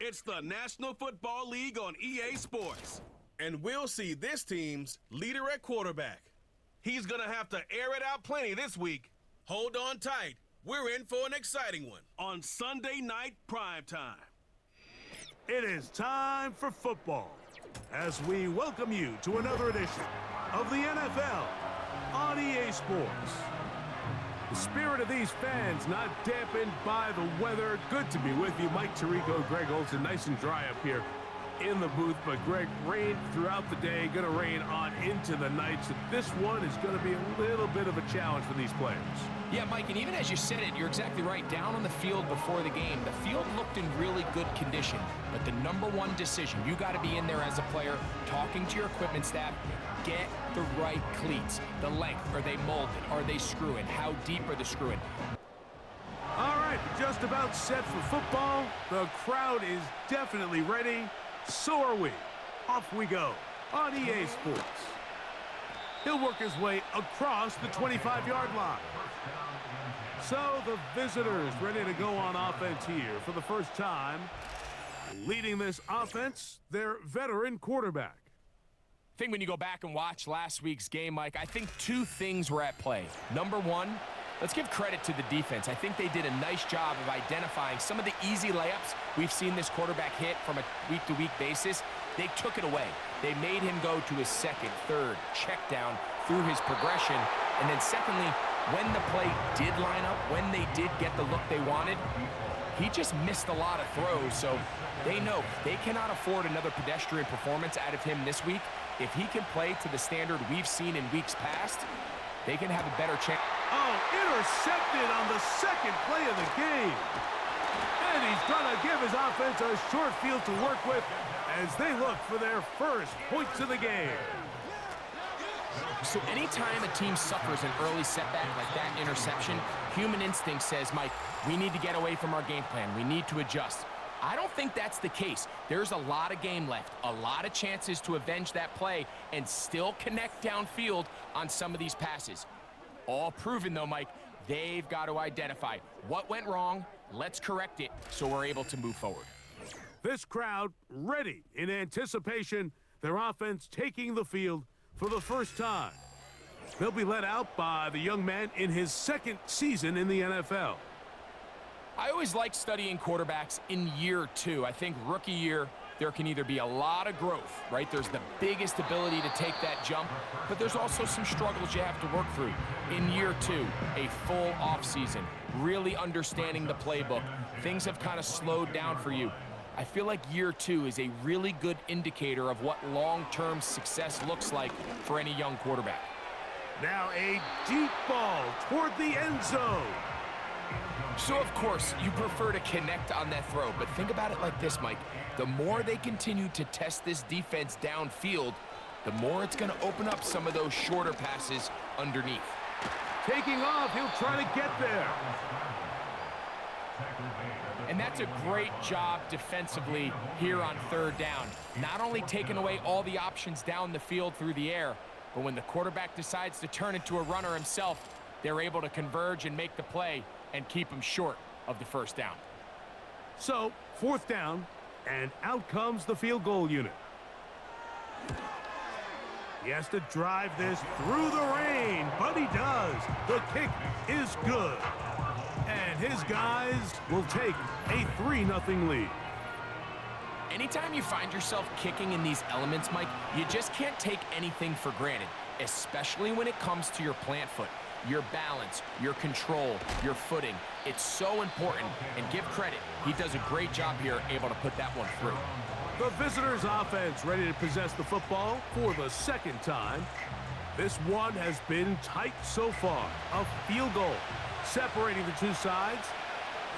It's the National Football League on EA Sports. And we'll see this team's leader at quarterback. He's going to have to air it out plenty this week. Hold on tight. We're in for an exciting one on Sunday Night Primetime. It is time for football as we welcome you to another edition of the NFL on EA Sports. The spirit of these fans not dampened by the weather. Good to be with you. Mike Tirico, Greg Olson, nice and dry up here in the booth. But Greg, rain throughout the day, going to rain on into the night. So this one is going to be a little bit of a challenge for these players. Yeah, Mike, and even as you said it, you're exactly right. Down on the field before the game, the field looked in really good condition. But the number one decision, you got to be in there as a player, talking to your equipment staff, get the right cleats. The length, are they molded? Are they screwing? How deep are they screwing? All right, just about set for football. The crowd is definitely ready. So are we. Off we go on EA Sports. He'll work his way across the 25-yard line. So the visitors ready to go on offense here for the first time. Leading this offense, their veteran quarterback. I think when you go back and watch last week's game, Mike, I think two things were at play. Number one, let's give credit to the defense. I think they did a nice job of identifying some of the easy layups we've seen this quarterback hit from a week-to-week basis. They took it away. They made him go to his second, third, check down through his progression. And then secondly, when the play did line up, when they did get the look they wanted, he just missed a lot of throws. So they know they cannot afford another pedestrian performance out of him this week. If he can play to the standard we've seen in weeks past, they can have a better chance. Oh, intercepted on the second play of the game. And he's going to give his offense a short field to work with as they look for their first points of the game. So anytime a team suffers an early setback like that interception, human instinct says, Mike, we need to get away from our game plan. We need to adjust. I don't think that's the case. There's a lot of game left, a lot of chances to avenge that play and still connect downfield on some of these passes. All proven, though, Mike, they've got to identify what went wrong, let's correct it so we're able to move forward. This crowd ready in anticipation, their offense taking the field for the first time. They'll be led out by the young man in his second season in the NFL. I always like studying quarterbacks in year two. I think rookie year, there can either be a lot of growth, right? There's the biggest ability to take that jump, but there's also some struggles you have to work through. In year two, a full offseason, really understanding the playbook. Things have kind of slowed down for you. I feel like year two is a really good indicator of what long-term success looks like for any young quarterback. Now a deep ball toward the end zone. So, of course, you prefer to connect on that throw, but think about it like this, Mike. The more they continue to test this defense downfield, the more it's going to open up some of those shorter passes underneath. Taking off, he'll try to get there. And that's a great job defensively here on third down. Not only taking away all the options down the field through the air, but when the quarterback decides to turn into a runner himself, they're able to converge and make the play and keep him short of the first down. So, fourth down, and out comes the field goal unit. He has to drive this through the rain, but he does. The kick is good. And his guys will take a 3-0 lead. Anytime you find yourself kicking in these elements, Mike, you just can't take anything for granted, especially when it comes to your plant foot. Your balance, your control, your footing. It's so important, and give credit. He does a great job here able to put that one through. The visitors' offense ready to possess the football for the second time. This one has been tight so far. A field goal separating the two sides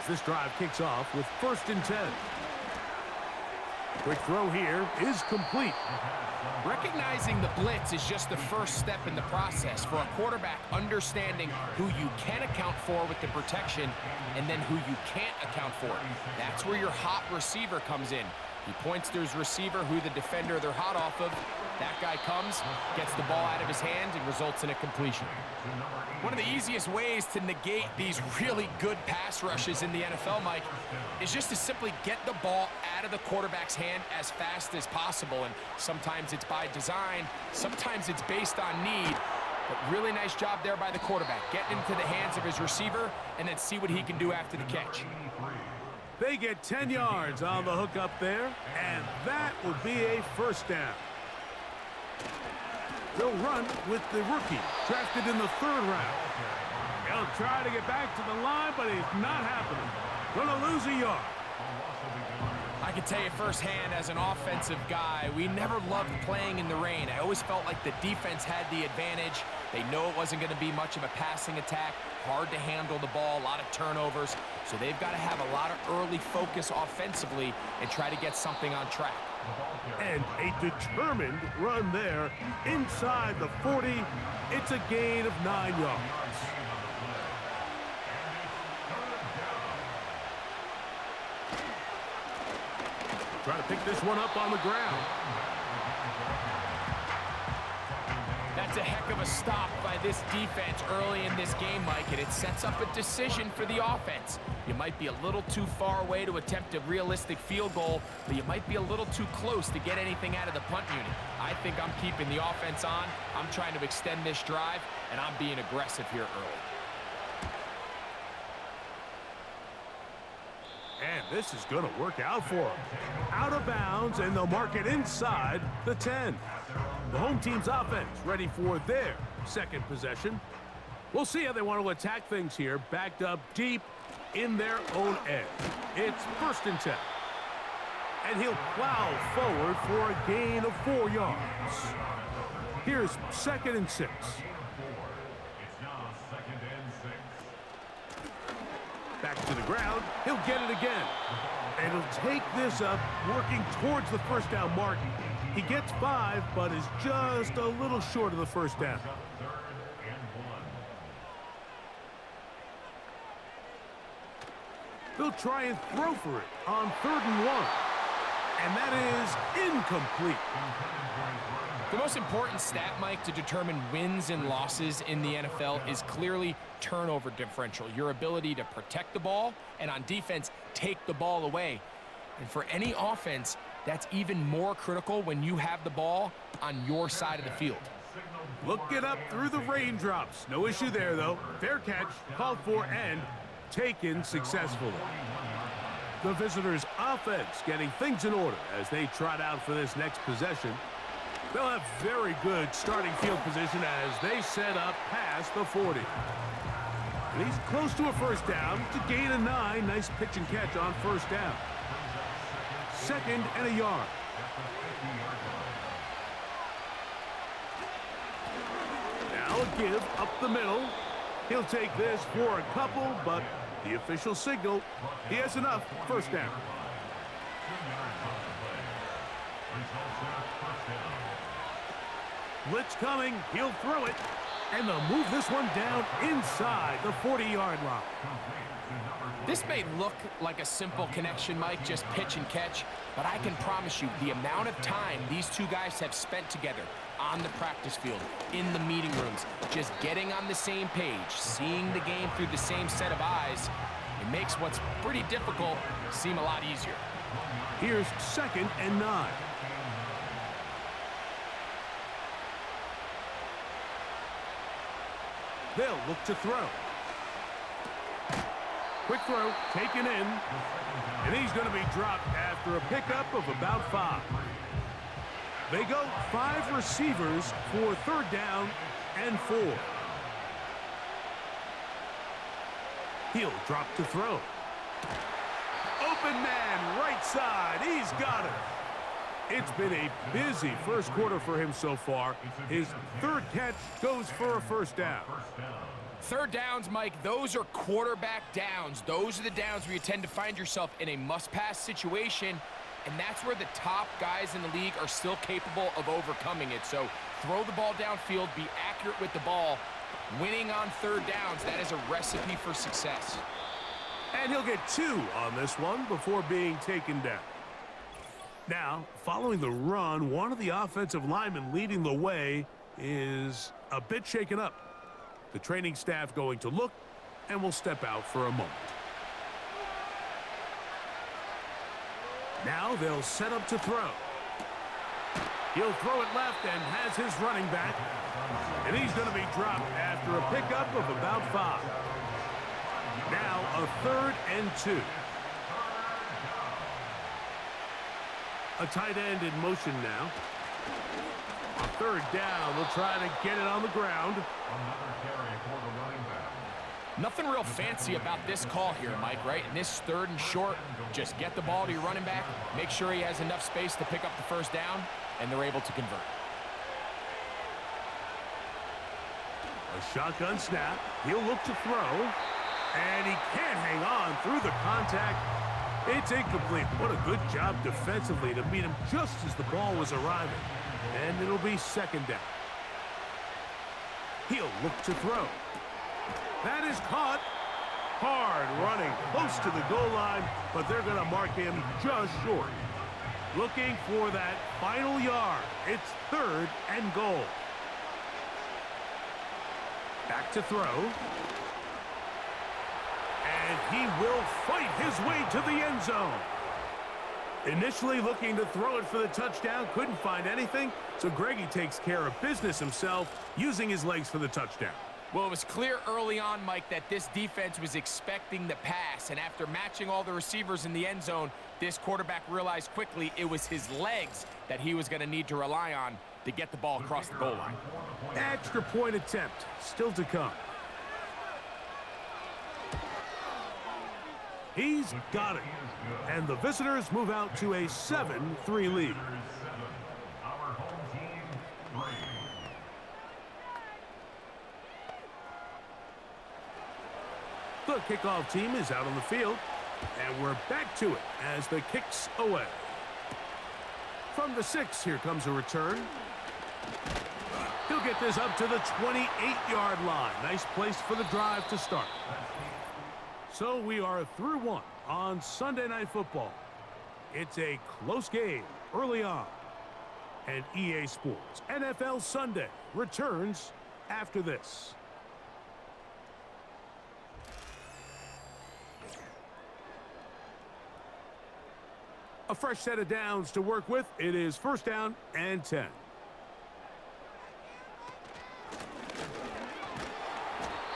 as this drive kicks off with 1st and 10. Quick throw here is complete. Recognizing the blitz is just the first step in the process for a quarterback understanding who you can account for with the protection and then who you can't account for. That's where your hot receiver comes in. He points to his receiver, who the defender they're hot off of. That guy comes, gets the ball out of his hand, and results in a completion. One of the easiest ways to negate these really good pass rushes in the NFL, Mike, is just to simply get the ball out of the quarterback's hand as fast as possible. And sometimes it's by design, sometimes it's based on need. But really nice job there by the quarterback, getting into the hands of his receiver and then see what he can do after the catch. They get 10 yards on the hook up there, and that will be a first down. They'll run with the rookie, drafted in the 3rd round. He'll try to get back to the line, but it's not happening. Gonna lose a yard. I can tell you firsthand, as an offensive guy, we never loved playing in the rain. I always felt like the defense had the advantage. They know it wasn't going to be much of a passing attack, hard to handle the ball, a lot of turnovers. So they've got to have a lot of early focus offensively and try to get something on track. And a determined run there inside the 40. It's a gain of 9 yards. Try to pick this one up on the ground. That's a heck of a stop by this defense early in this game, Mike, and it sets up a decision for the offense. You might be a little too far away to attempt a realistic field goal, but you might be a little too close to get anything out of the punt unit. I think I'm keeping the offense on. I'm trying to extend this drive, and I'm being aggressive here early. And this is going to work out for them. Out of bounds, and they'll mark it inside the 10. The home team's offense ready for their second possession. We'll see how they want to attack things here, backed up deep in their own end. It's 1st and 10. And he'll plow forward for a gain of 4 yards. Here's 2nd and 6. Back to the ground. He'll get it again. And he'll take this up, working towards the first down mark. He gets 5, but is just a little short of the first down. They'll try and throw for it on 3rd and 1. And that is incomplete. The most important stat, Mike, to determine wins and losses in the NFL is clearly turnover differential, your ability to protect the ball, and on defense, take the ball away. And for any offense, that's even more critical when you have the ball on your side of the field. Look it up through the raindrops. No issue there, though. Fair catch, called for, and taken successfully. The visitors' offense getting things in order as they trot out for this next possession. They'll have very good starting field position as they set up past the 40. And he's close to a first down to gain a 9. Nice pitch and catch on first down. 2nd and a yard. Now a give up the middle. He'll take this for a couple, but the official signal, he has enough. First down. Blitz coming. He'll throw it. And they'll move this one down inside the 40-yard line. This may look like a simple connection, Mike, just pitch and catch, but I can promise you the amount of time these two guys have spent together on the practice field, in the meeting rooms, just getting on the same page, seeing the game through the same set of eyes, it makes what's pretty difficult seem a lot easier. Here's 2nd and 9. They'll look to throw. Quick throw, taken in. And he's going to be dropped after a pickup of about 5. They go 5 receivers for 3rd down and 4. He'll drop to throw. Open man, right side. He's got it. It's been a busy first quarter for him so far. His 3rd catch goes for a first down. 3rd downs, Mike, those are quarterback downs. Those are the downs where you tend to find yourself in a must-pass situation, and that's where the top guys in the league are still capable of overcoming it. So throw the ball downfield, be accurate with the ball. Winning on 3rd downs, that is a recipe for success. And he'll get 2 on this one before being taken down. Now, following the run, one of the offensive linemen leading the way is a bit shaken up. The training staff going to look and will step out for a moment. Now they'll set up to throw. He'll throw it left and has his running back. And he's going to be dropped after a pickup of about 5. Now a 3rd and 2. A tight end in motion now. On 3rd down, they'll try to get it on the ground. Nothing real fancy about this call here, Mike, right? In this 3rd and short, just get the ball to your running back, make sure he has enough space to pick up the 1st down, and they're able to convert. A shotgun snap. He'll look to throw. And he can't hang on through the contact. It's incomplete. What a good job defensively to meet him just as the ball was arriving. And it'll be 2nd down. He'll look to throw. That is caught. Hard running close to the goal line, but they're going to mark him just short. Looking for that final yard. It's 3rd and goal. Back to throw. And he will fight his way to the end zone. Initially looking to throw it for the touchdown, couldn't find anything, so Greggy takes care of business himself, using his legs for the touchdown. Well, it was clear early on, Mike, that this defense was expecting the pass, and after matching all the receivers in the end zone, this quarterback realized quickly it was his legs that he was going to need to rely on to get the ball across the goal line. Extra point attempt, still to come. He's got it. And the visitors move out to a 7-3 lead. The kickoff team is out on the field, and we're back to it as the kick's away. From the 6, here comes a return. He'll get this up to the 28-yard line. Nice place for the drive to start. So we are through 1 on Sunday Night Football. It's a close game early on. And EA Sports NFL Sunday returns after this. A fresh set of downs to work with. It is 1st down and 10.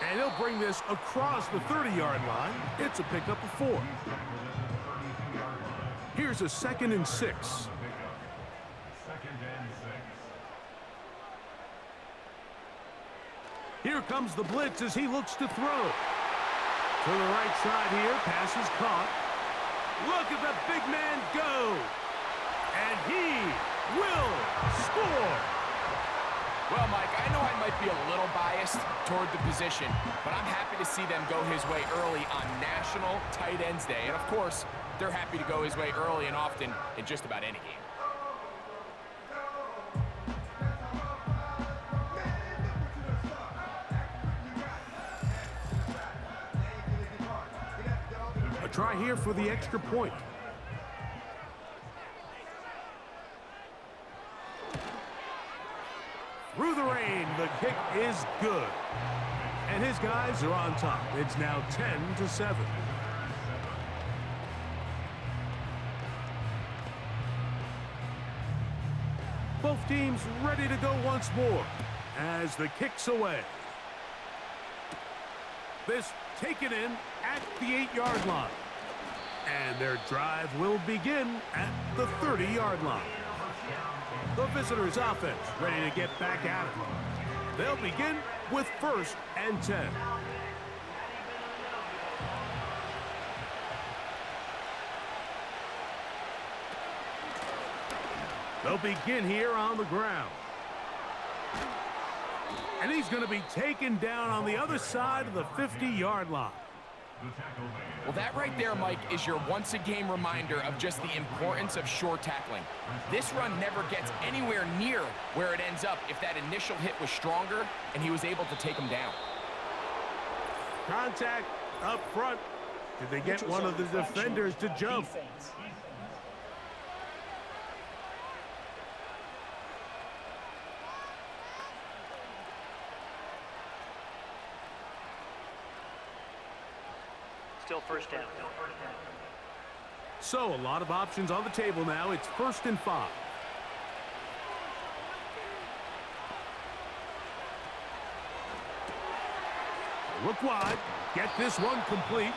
And he'll bring this across the 30-yard line. It's a pickup of 4. Here's a 2nd and 6. Here comes the blitz as he looks to throw. To the right side here, pass is caught. Look at the big man go. And he will score. Well, Mike, I know I might be a little biased toward the position, but I'm happy to see them go his way early on National Tight Ends Day. And, of course, they're happy to go his way early and often in just about any game. A try here for the extra point. Through the rain, the kick is good. And his guys are on top. It's now 10-7. Both teams ready to go once more as the kick's away. This taken in at the 8-yard line. And their drive will begin at the 30-yard line. The visitors' offense ready to get back at it. They'll begin with 1st and 10. They'll begin here on the ground. And he's going to be taken down on the other side of the 50-yard line. Well, that right there, Mike, is your once-a-game reminder of just the importance of short tackling. This run never gets anywhere near where it ends up if that initial hit was stronger and he was able to take him down. Contact up front. Did they get one of the defenders to jump? still first down. So, a lot of options on the table now. It's 1st and 5. Look wide. Get this one complete.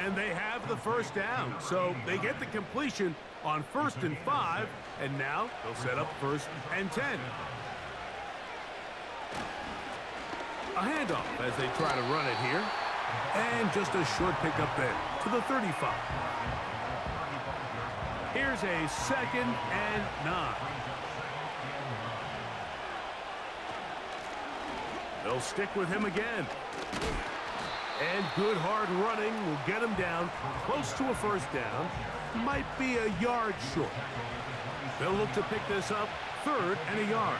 And they have the first down. So, they get the completion on 1st and 5. And now, they'll set up 1st and 10. A handoff as they try to run it here. And just a short pickup there to the 35. Here's a 2nd and 9. They'll stick with him again. And good hard running will get him down close to a first down. Might be a yard short. They'll look to pick this up 3rd and a yard.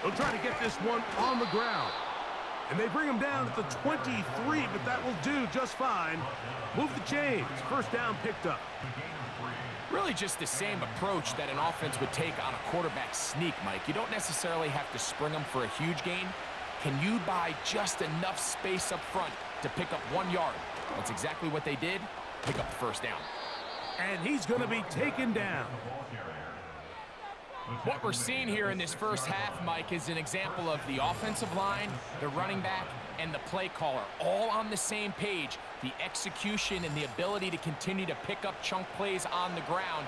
They'll try to get this one on the ground. And they bring him down at the 23, but that will do just fine. Move the chains. First down picked up. Really just the same approach that an offense would take on a quarterback sneak, Mike. You don't necessarily have to spring them for a huge gain. Can you buy just enough space up front to pick up 1 yard? That's exactly what they did. Pick up the first down. And he's going to be taken down. What we're seeing here in this first half, Mike, is an example of the offensive line, the running back, and the play caller all on the same page. The execution and the ability to continue to pick up chunk plays on the ground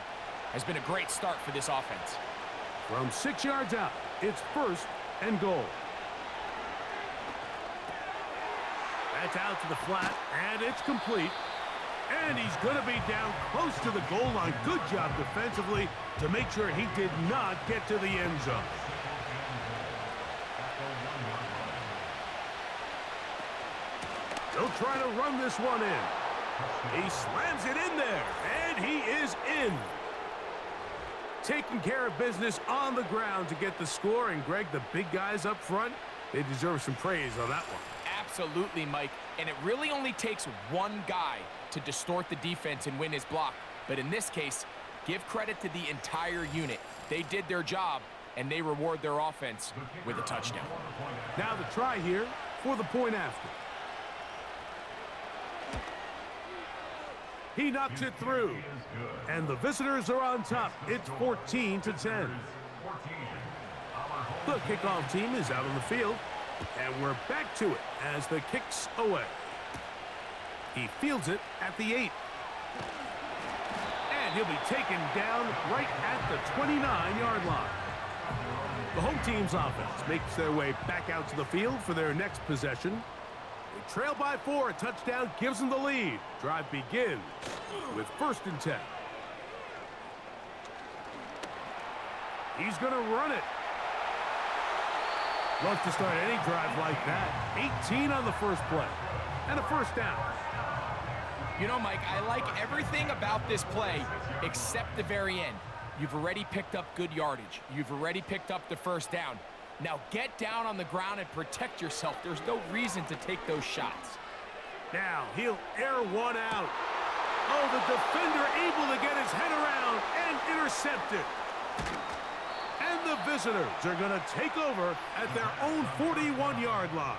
has been a great start for this offense. From 6 yards out, it's 1st and goal. That's out to the flat, and it's complete. And he's going to be down close to the goal line. Good job defensively to make sure he did not get to the end zone. They'll try to run this one in. He slams it in there, and he is in. Taking care of business on the ground to get the score. And, Greg, the big guys up front, they deserve some praise on that one. Absolutely, Mike. And it really only takes one guy to distort the defense and win his block. But in this case, give credit to the entire unit. They did their job, and they reward their offense with a touchdown. Now the try here for the point after. He knocks it through. And the visitors are on top. It's 14-10. The kickoff team is out on the field. And we're back to it as the kick's away. He fields it at the 8. And he'll be taken down right at the 29-yard line. The home team's offense makes their way back out to the field for their next possession. They trail by 4. A touchdown gives them the lead. Drive begins with 1st and 10. He's going to run it. Love to start any drive like that. 18 on the first play. And a first down. You know, Mike, I like everything about this play except the very end. You've already picked up good yardage. You've already picked up the first down. Now get down on the ground and protect yourself. There's no reason to take those shots. Now he'll air one out. Oh, the defender able to get his head around and intercept it. And the visitors are going to take over at their own 41-yard line.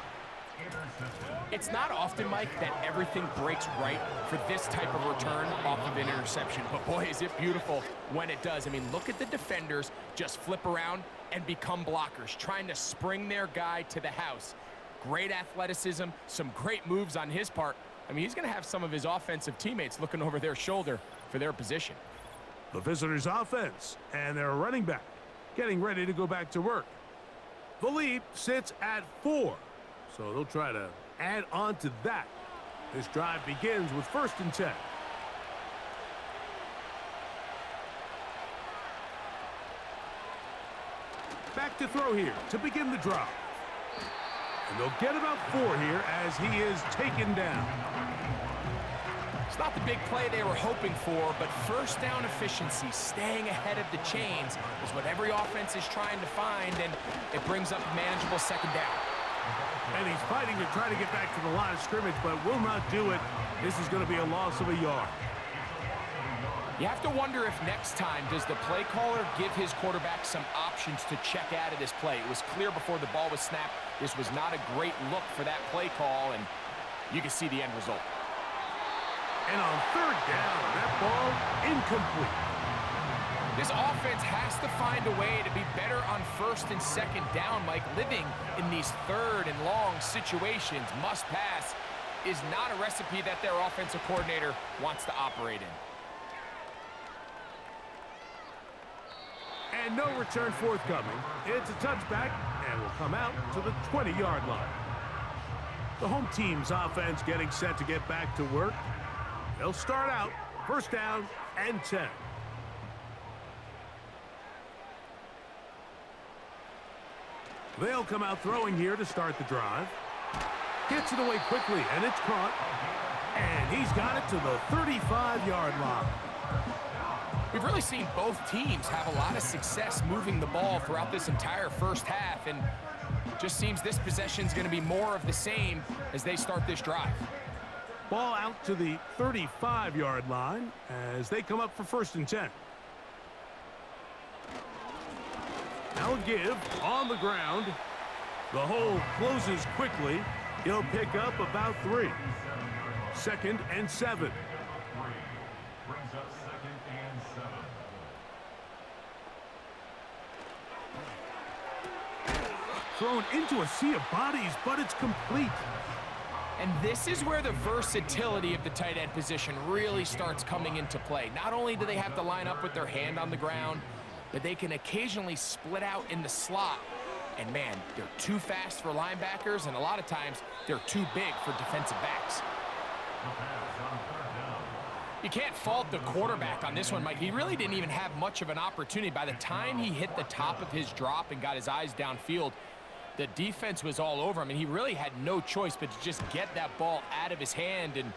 It's not often, Mike, that everything breaks right for this type of return off of an interception. But boy, is it beautiful when it does. I mean, look at the defenders just flip around and become blockers, trying to spring their guy to the house. Great athleticism, some great moves on his part. I mean, he's going to have some of his offensive teammates looking over their shoulder for their position. The visitors' offense and their running back getting ready to go back to work. The lead sits at 4. So they'll try to add on to that. This drive begins with 1st and 10. Back to throw here to begin the drive. And they'll get about 4 here as he is taken down. It's not the big play they were hoping for, but first down efficiency, staying ahead of the chains, is what every offense is trying to find, and it brings up a manageable second down. And he's fighting to try to get back to the line of scrimmage, but will not do it. This is going to be a loss of a yard. You have to wonder if next time, does the play caller give his quarterback some options to check out of this play? It was clear before the ball was snapped, this was not a great look for that play call, and you can see the end result. And on third down, that ball incomplete. This offense has to find a way to be better on first and second down, Mike. Living in these third and long situations, must pass, is not a recipe that their offensive coordinator wants to operate in. And no return forthcoming. It's a touchback and will come out to the 20-yard line. The home team's offense getting set to get back to work. They'll start out first down and 10. They'll come out throwing here to start the drive. Gets it away quickly, and it's caught. And he's got it to the 35-yard line. We've really seen both teams have a lot of success moving the ball throughout this entire first half, and it just seems this possession is going to be more of the same as they start this drive. Ball out to the 35-yard line as they come up for first and 10. Now a give on the ground. The hole closes quickly. He'll pick up about 3. Second and 7. Thrown into a sea of bodies, but it's complete. And this is where the versatility of the tight end position really starts coming into play. Not only do they have to line up with their hand on the ground, but they can occasionally split out in the slot. And man, they're too fast for linebackers, and a lot of times they're too big for defensive backs. You can't fault the quarterback on this one, Mike. He really didn't even have much of an opportunity. By the time he hit the top of his drop and got his eyes downfield, the defense was all over him, and he really had no choice but to just get that ball out of his hand and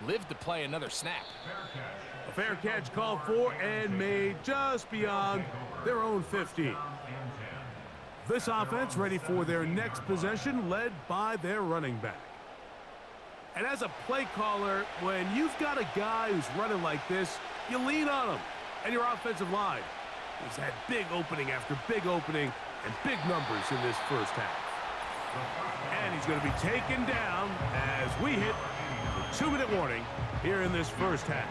live to play another snap. A fair catch called for and made just beyond their own 15. This offense ready for their next possession, led by their running back. And as a play caller, when you've got a guy who's running like this, you lean on him. And your offensive line has had big opening after big opening and big numbers in this first half. And he's going to be taken down as we hit the 2-minute warning here in this first half.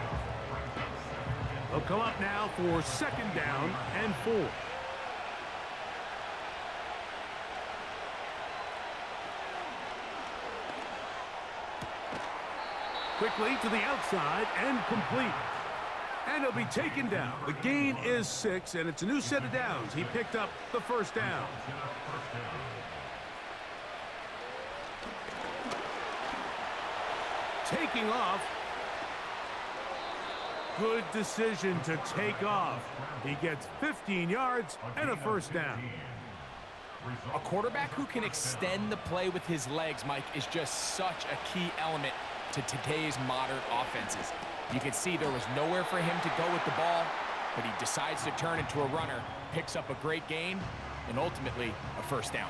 They'll come up now for second down and 4. Quickly to the outside and complete. And he'll be taken down. The gain is 6, and it's a new set of downs. He picked up the first down. Taking off. Good decision to take off. He gets 15 yards and a first down. A quarterback who can extend the play with his legs, Mike, is just such a key element to today's modern offenses. You can see there was nowhere for him to go with the ball, but he decides to turn into a runner, picks up a great gain, and ultimately a first down.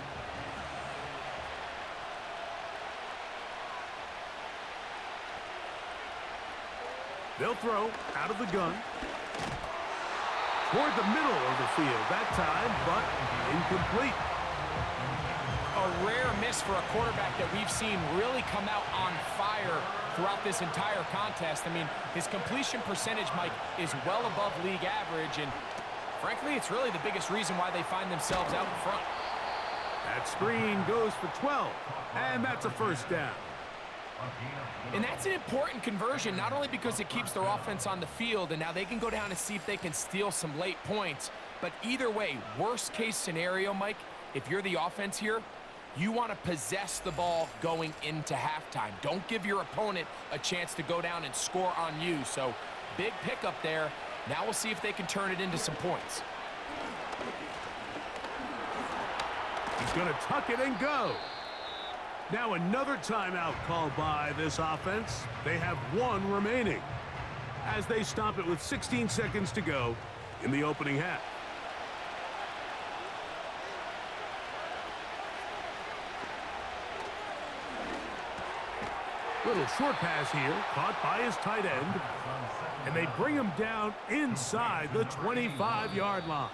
They'll throw out of the gun. Toward the middle of the field that time, but incomplete. A rare miss for a quarterback that we've seen really come out on fire throughout this entire contest. I mean, his completion percentage, Mike, is well above league average, and frankly, it's really the biggest reason why they find themselves out in front. That screen goes for 12, and that's a first down. And that's an important conversion, not only because it keeps their offense on the field, and now they can go down and see if they can steal some late points, but either way, worst case scenario, Mike, if you're the offense here, you want to possess the ball going into halftime. Don't give your opponent a chance to go down and score on you. So big pickup there. Now we'll see if they can turn it into some points. He's going to tuck it and go. Now another timeout called by this offense. They have 1 remaining as they stop it with 16 seconds to go in the opening half. Little short pass here, caught by his tight end. And they bring him down inside the 25-yard line.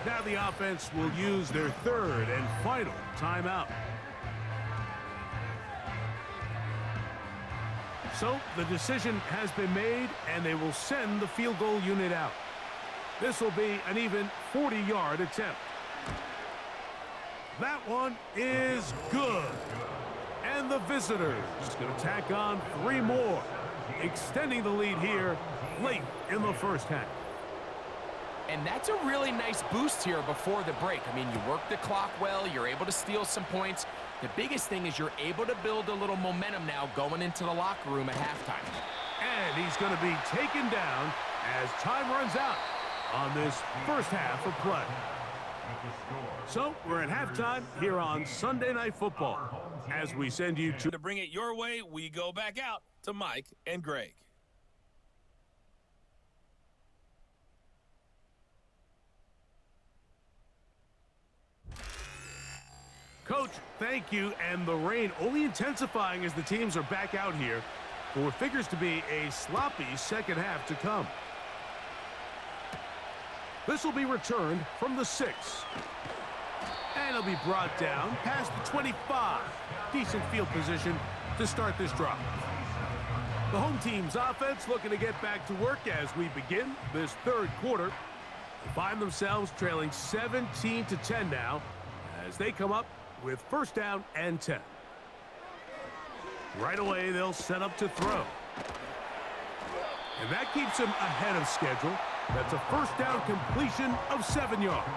Now the offense will use their third and final timeout. So the decision has been made, and they will send the field goal unit out. This will be an even 40-yard attempt. That one is good. And the visitors going to tack on 3 more, extending the lead here late in the first half. And that's a really nice boost here before the break. I mean, you work the clock well, you're able to steal some points. The biggest thing is you're able to build a little momentum now going into the locker room at halftime. And he's going to be taken down as time runs out on this first half of play. So we're at halftime here on Sunday Night Football. As we send you to bring it your way, we go back out to Mike and Greg. Coach, thank you. And the rain only intensifying as the teams are back out here for what figures to be a sloppy second half to come. This will be returned from the 6. And it'll be brought down past the 25. Decent field position to start this drive. The home team's offense looking to get back to work as we begin this third quarter. They find themselves trailing 17-10 now as they come up with first down and 10. Right away, they'll set up to throw. And that keeps him ahead of schedule. That's a first down completion of 7 yards.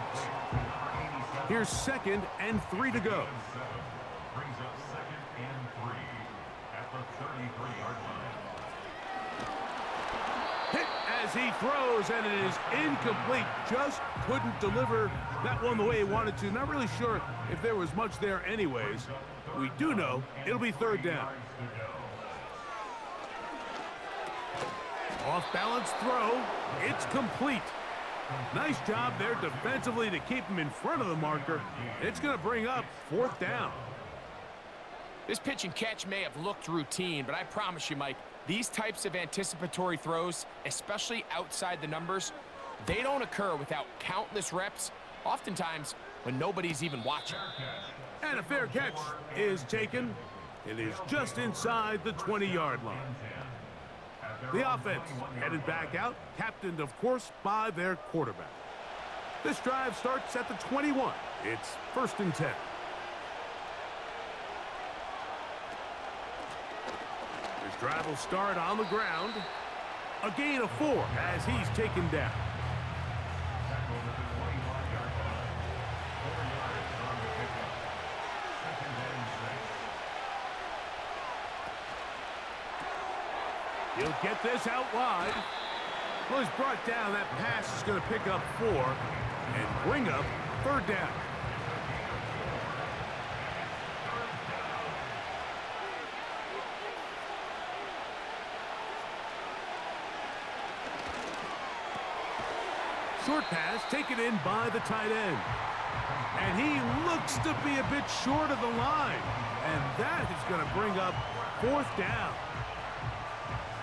Here's 2nd and 3 to go. Brings up 2nd and 3 at the 33-yard line. Hit as he throws, and it is incomplete. Just couldn't deliver that one the way he wanted to. Not really sure if there was much there anyways. We do know it'll be 3rd down. Off balance throw. It's complete. Nice job there defensively to keep him in front of the marker. It's going to bring up 4th down. This pitch and catch may have looked routine, but I promise you, Mike, these types of anticipatory throws, especially outside the numbers, they don't occur without countless reps, oftentimes when nobody's even watching. And a fair catch is taken. It is just inside the 20-yard line. The offense headed back out, captained, of course, by their quarterback. This drive starts at the 21. It's 1st and 10. This drive will start on the ground. A gain of 4 as he's taken down. He'll get this out wide. Well, he's brought down. That pass is going to pick up 4 and bring up 3rd down. Short pass taken in by the tight end. And he looks to be a bit short of the line. And that is going to bring up 4th down.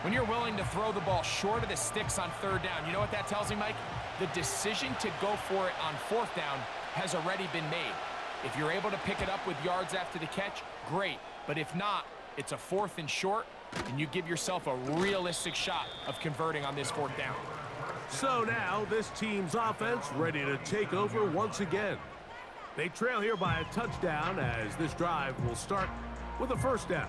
When you're willing to throw the ball short of the sticks on 3rd down, you know what that tells me, Mike? The decision to go for it on 4th down has already been made. If you're able to pick it up with yards after the catch, great. But if not, it's a 4th and short, and you give yourself a realistic shot of converting on this 4th down. So now this team's offense ready to take over once again. They trail here by a touchdown as this drive will start with a 1st down.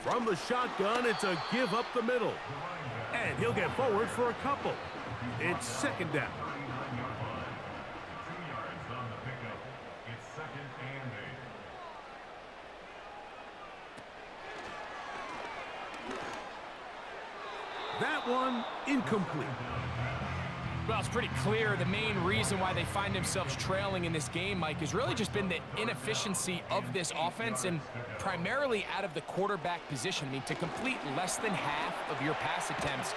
From the shotgun, it's a give up the middle. And he'll get forward for a couple. It's 2nd down. 2 yards on the pickup. It's 2nd and 8. That one incomplete. Well, it's pretty clear the main reason why they find themselves trailing in this game, Mike, has really just been the inefficiency of this offense and primarily out of the quarterback position. I mean, to complete less than half of your pass attempts,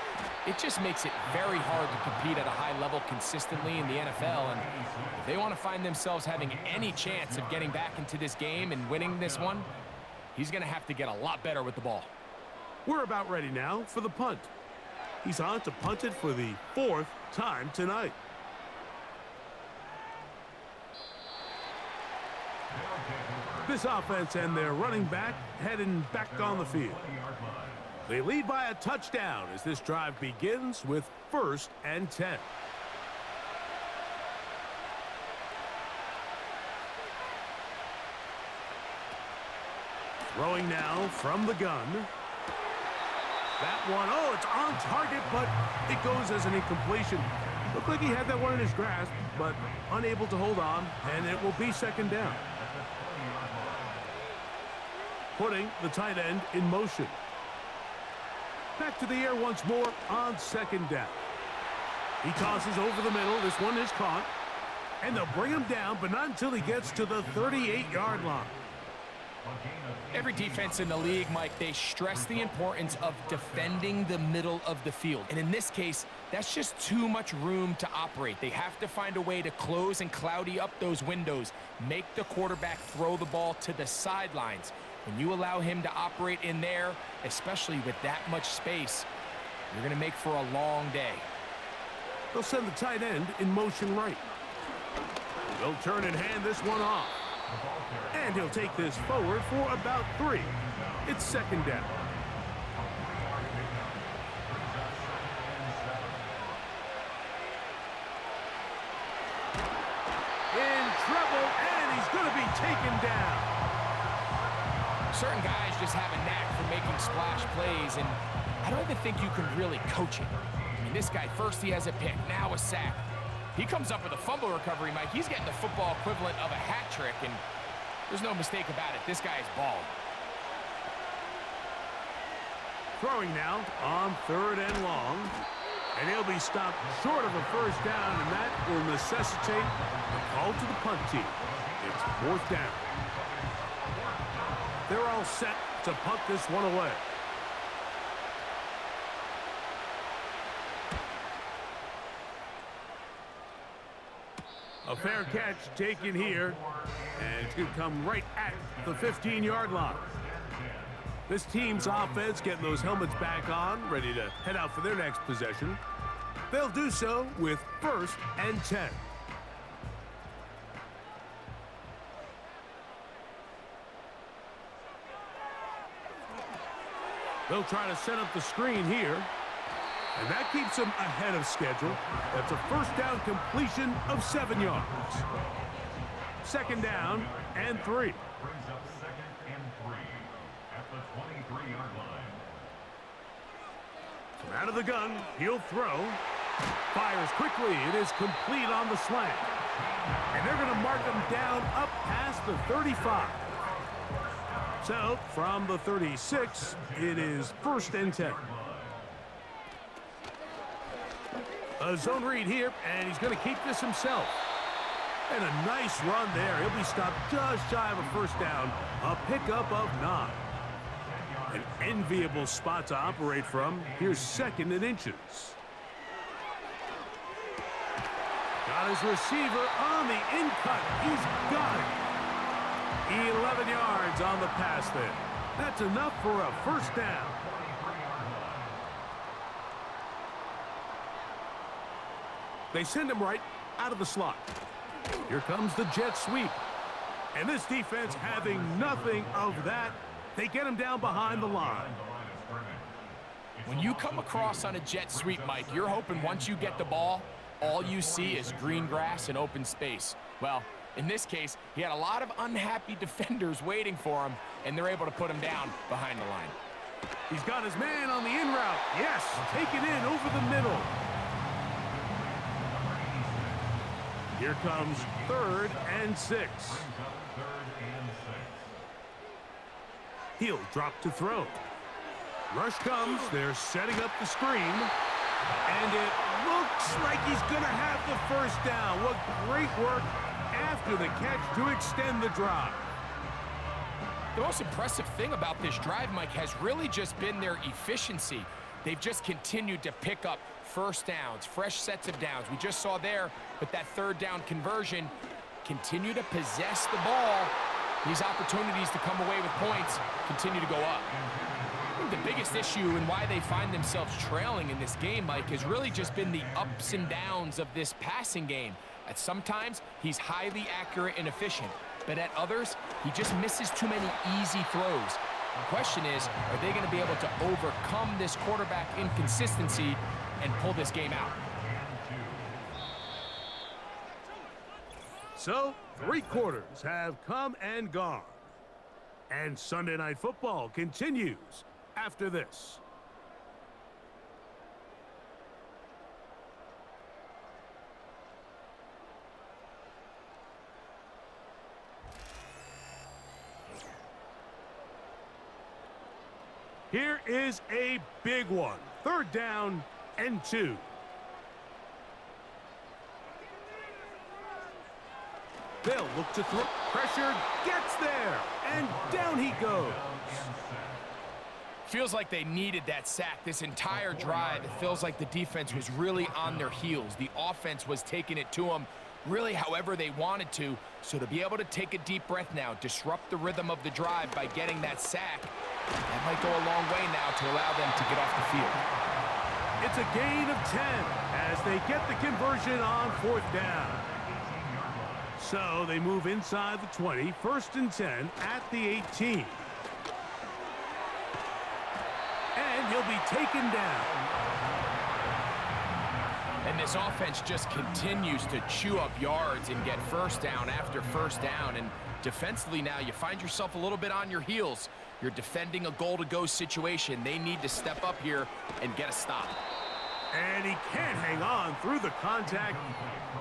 it just makes it very hard to compete at a high level consistently in the NFL. And if they want to find themselves having any chance of getting back into this game and winning this one, he's going to have to get a lot better with the ball. We're about ready now for the punt. He's on to punt it for the 4th time tonight. This offense and their running back heading back on the field. They lead by a touchdown as this drive begins with 1st and 10. Throwing now from the gun. That one, oh, it's on target, but it goes as an incompletion. Looked like he had that one in his grasp, but unable to hold on, and it will be 2nd down. Putting the tight end in motion. Back to the air once more on 2nd down. He tosses over the middle. This one is caught. And they'll bring him down, but not until he gets to the 38-yard line. Every defense in the league, Mike, they stress the importance of defending the middle of the field. And in this case, that's just too much room to operate. They have to find a way to close and cloudy up those windows, make the quarterback throw the ball to the sidelines. When you allow him to operate in there, especially with that much space, you're going to make for a long day. They'll send the tight end in motion right. They'll turn and hand this one off. And he'll take this forward for about 3. It's 2nd down. In trouble, and he's going to be taken down. Certain guys just have a knack for making splash plays, and I don't even think you can really coach it. I mean, this guy, first he has a pick, now a sack. He comes up with a fumble recovery, Mike. He's getting the football equivalent of a hat trick, and there's no mistake about it. This guy is balling. Throwing now on 3rd and long. And he'll be stopped short of a 1st down, and that will necessitate a call to the punt team. It's 4th down. They're all set to punt this one away. A fair catch taken here, and it's going to come right at the 15-yard line. This team's offense getting those helmets back on, ready to head out for their next possession. They'll do so with 1st and 10. They'll try to set up the screen here. And that keeps them ahead of schedule. That's a 1st down completion of 7 yards. 2nd down and 3. Brings up 2nd and 3 at the 23-yard line. From out of the gun, he'll throw. Fires quickly. It is complete on the slant. And they're going to mark him down up past the 35. So, from the 36, it is 1st and 10. A zone read here, and he's going to keep this himself. And a nice run there. He'll be stopped just shy of a 1st down. A pickup of 9. An enviable spot to operate from. Here's 2nd and inches. Got his receiver on the in-cut. He's got it. 11 yards on the pass there. That's enough for a 1st down. They send him right out of the slot. Here comes the jet sweep. And this defense having nothing of that. They get him down behind the line. When you come across on a jet sweep, Mike, you're hoping once you get the ball, all you see is green grass and open space. Well, in this case, he had a lot of unhappy defenders waiting for him, and they're able to put him down behind the line. He's got his man on the in route. Yes, taken in over the middle. Here comes 3rd and 6. He'll drop to throw. Rush comes. They're setting up the screen. And it looks like he's going to have the 1st down. What great work after the catch to extend the drive. The most impressive thing about this drive, Mike, has really just been their efficiency. they've just continued to pick up first downs, fresh sets of downs. We just saw there with that third down conversion, continue to possess the ball. These opportunities to come away with points continue to go up. I think the biggest issue and why they find themselves trailing in this game, Mike, has really just been the ups and downs of this passing game. At sometimes, he's highly accurate and efficient, but at others, he just misses too many easy throws. The question is, are they going to be able to overcome this quarterback inconsistency and pull this game out? So, 3 quarters have come and gone. And Sunday Night Football continues after this. Here is a big one. 3rd down and 2. They'll look to throw. Pressure gets there, and down he goes. Feels like they needed that sack this entire drive. It feels like the defense was really on their heels. The offense was taking it to them really however they wanted to. So to be able to take a deep breath now, disrupt the rhythm of the drive by getting that sack, that might go a long way now to allow them to get off the field. It's a gain of 10 as they get the conversion on 4th down. So they move inside the 20, 1st and 10 at the 18. And he'll be taken down. And this offense just continues to chew up yards and get first down after first down. And defensively now, you find yourself a little bit on your heels. You're defending a goal-to-go situation. They need to step up here and get a stop. And he can't hang on through the contact.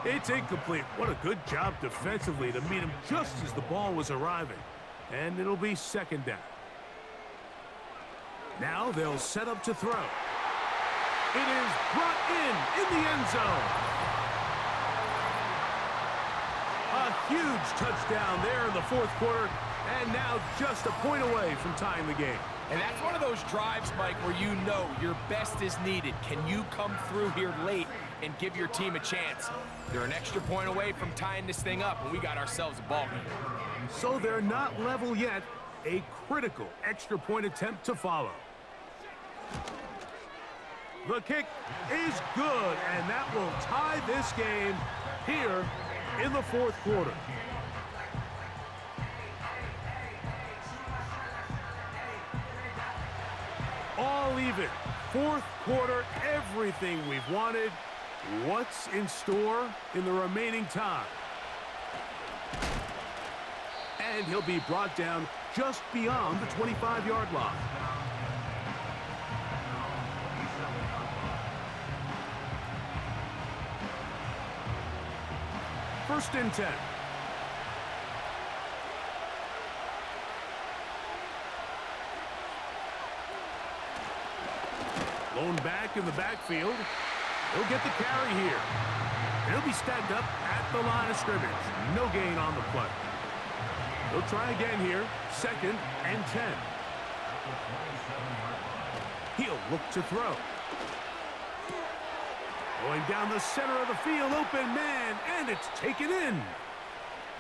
It's incomplete. What a good job defensively to meet him just as the ball was arriving. And it'll be 2nd down. Now they'll set up to throw. It is brought in the end zone. A huge touchdown there in the 4th quarter, and now just a point away from tying the game. And that's one of those drives, Mike, where you know your best is needed. Can you come through here late and give your team a chance? They're an extra point away from tying this thing up, and we got ourselves a ball game. So they're not level yet. A critical extra point attempt to follow. The kick is good, and that will tie this game here in the 4th quarter. All even. 4th quarter, everything we've wanted. What's in store in the remaining time? And he'll be brought down just beyond the 25-yard line. First and 10. Lone back in the backfield. He'll get the carry here. He'll be stacked up at the line of scrimmage. No gain on the play. He'll try again here. 2nd and 10. He'll look to throw. Going down the center of the field, open man, and it's taken in.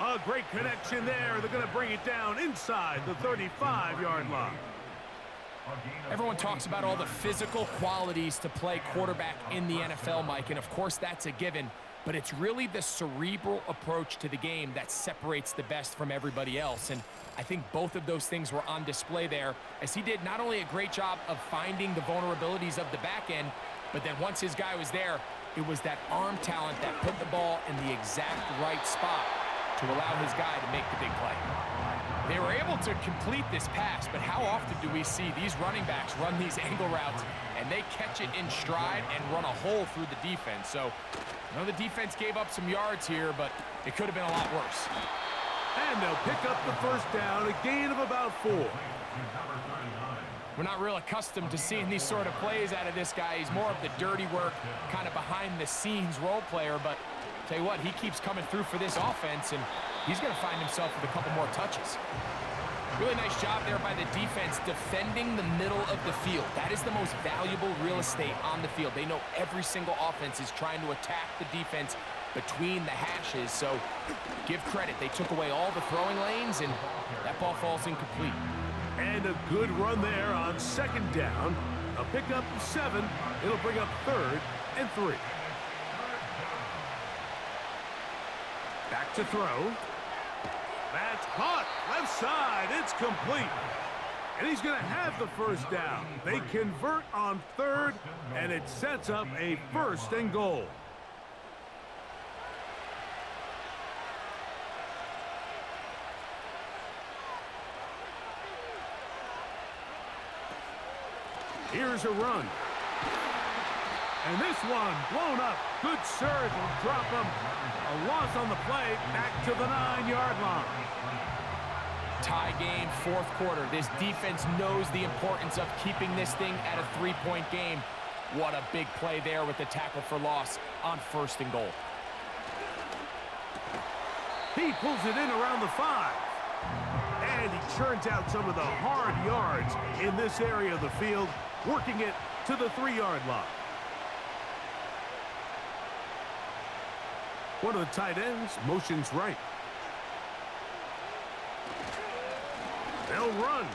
A great connection there. They're going to bring it down inside the 35-yard line. Everyone talks about all the physical qualities to play quarterback in the NFL, Mike, and of course that's a given, but it's really the cerebral approach to the game that separates the best from everybody else, and I think both of those things were on display there, as he did not only a great job of finding the vulnerabilities of the back end, but then once his guy was there, it was that arm talent that put the ball in the exact right spot to allow his guy to make the big play. They were able to complete this pass, but how often do we see these running backs run these angle routes and they catch it in stride and run a hole through the defense? So, I know the defense gave up some yards here, but it could have been a lot worse. And they'll pick up the first down, a gain of about 4. We're not real accustomed to seeing these sort of plays out of this guy. He's more of the dirty work, kind of behind-the-scenes role player, but Tell you what, he keeps coming through for this offense, and he's going to find himself with a couple more touches. Really nice job there by the defense defending the middle of the field. That is the most valuable real estate on the field. They know every single offense is trying to attack the defense between the hashes, so give credit. They took away all the throwing lanes, and that ball falls incomplete. And a good run there on second down. A pickup of 7. It'll bring up 3rd and 3. Back to throw. That's caught. Left side. It's complete. And he's going to have the first down. They convert on 3rd, and it sets up a 1st and goal. Here's a run. And this one blown up. Good surge will drop him. A loss on the play, back to the 9-yard line. Tie game, 4th quarter. This defense knows the importance of keeping this thing at a 3-point game. What a big play there with the tackle for loss on 1st and goal. He pulls it in around the 5. And he churns out some of the hard yards in this area of the field, working it to the 3-yard line. One of the tight ends motions right. They'll run.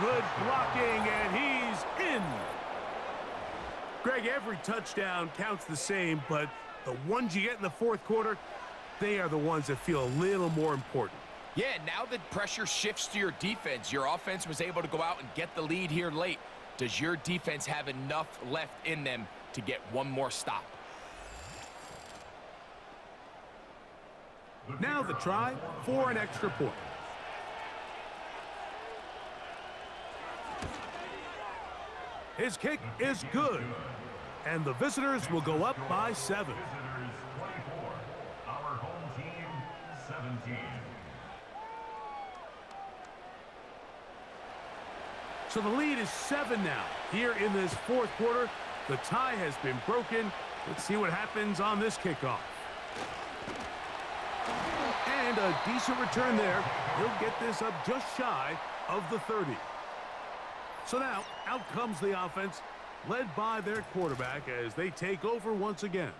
Good blocking, and he's in. Greg, every touchdown counts the same, but the ones you get in the 4th quarter, they are the ones that feel a little more important. Yeah, now the pressure shifts to your defense. Your offense was able to go out and get the lead here late. Does your defense have enough left in them to get one more stop? Now the try for an extra point. His kick is good. And the visitors will go up by 7. Visitors 24. Our home team 17. So the lead is 7 now. Here in this 4th quarter, the tie has been broken. Let's see what happens on this kickoff. And a decent return there. He'll get this up just shy of the 30. So now, out comes the offense, led by their quarterback as they take over once again.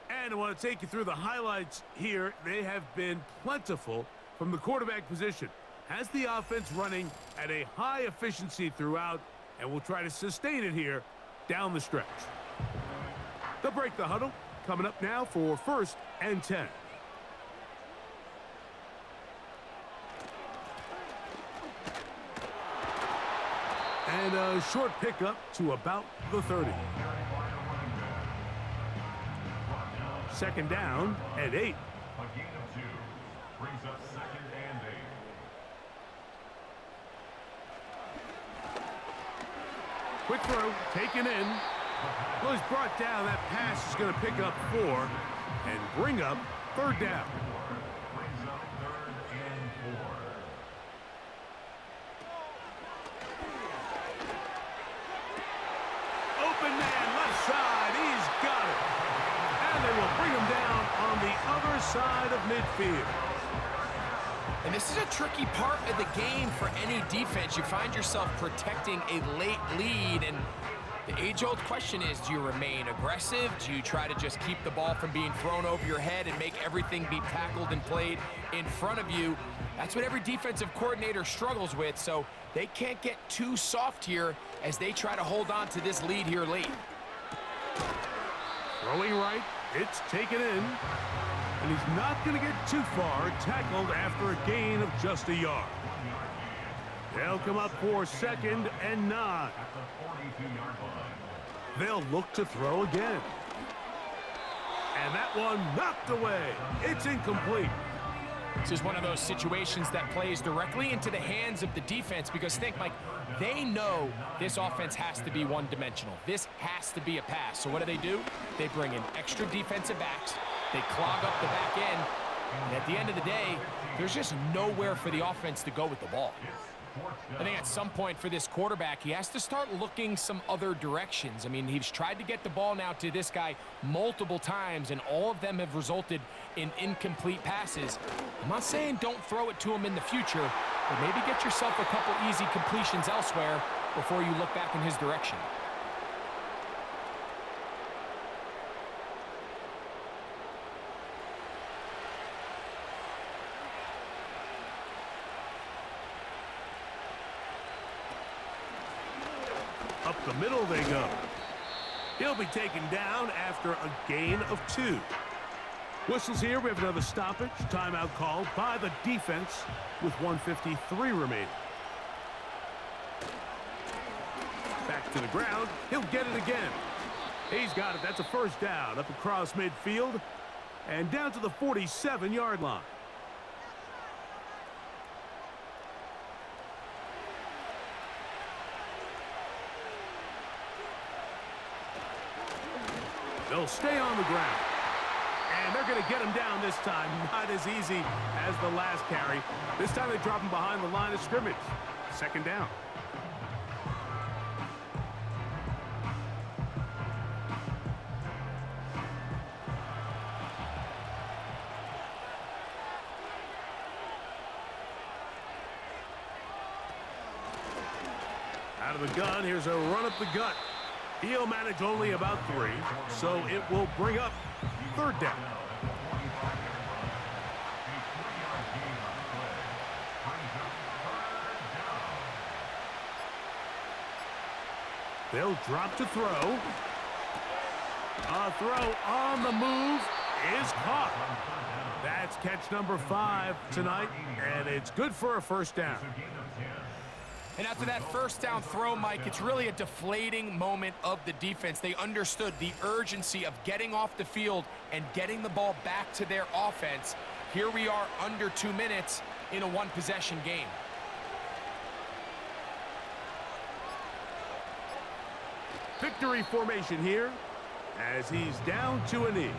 And I want to take you through the highlights here. They have been plentiful from the quarterback position. Has the offense running at a high efficiency throughout, and will try to sustain it here down the stretch. They'll break the huddle. Coming up now for 1st and 10. And a short pickup to about the 30. 2nd down and 8. A gain of 2 brings up 2nd and 8. Quick throw, taken in. Well, he's brought down. That pass is going to pick up 4 and bring up 3rd down. Brings up 3rd and 4. Open man, left side. He's got it. And they will bring him down on the other side of midfield. And this is a tricky part of the game for any defense. You find yourself protecting a late lead, and the age-old question is, do you remain aggressive? Do you try to just keep the ball from being thrown over your head and make everything be tackled and played in front of you? That's what every defensive coordinator struggles with, so they can't get too soft here as they try to hold on to this lead here late. Throwing right, it's taken in. And he's not going to get too far, tackled after a gain of just a yard. They'll come up for 2nd and 9. At the 42-yard line. They'll look to throw again. And that one knocked away. It's incomplete. This is one of those situations that plays directly into the hands of the defense, because think, Mike, they know this offense has to be one-dimensional. This has to be a pass. So what do? They bring in extra defensive backs. They clog up the back end. And at the end of the day, there's just nowhere for the offense to go with the ball. I think at some point for this quarterback, he has to start looking some other directions. I mean, he's tried to get the ball now to this guy multiple times, and all of them have resulted in incomplete passes. I'm not saying don't throw it to him in the future, but maybe get yourself a couple easy completions elsewhere before you look back in his direction. Up the middle they go. He'll be taken down after a gain of 2. Whistles here. We have another stoppage. Timeout called by the defense with 1:53 remaining. Back to the ground. He'll get it again. He's got it. That's a first down up across midfield and down to the 47-yard line. They'll stay on the ground. And they're going to get him down this time. Not as easy as the last carry. This time they drop him behind the line of scrimmage. Second down. Out of the gun, here's a run up the gut. He'll manage only about 3, so it will bring up third down. They'll drop to throw. A throw on the move is caught. That's catch number 5 tonight, and it's good for a first down. And after that first down throw, Mike, it's really a deflating moment of the defense. They understood the urgency of getting off the field and getting the ball back to their offense. Here we are under 2 minutes in a one-possession game. Victory formation here as he's down to a knee.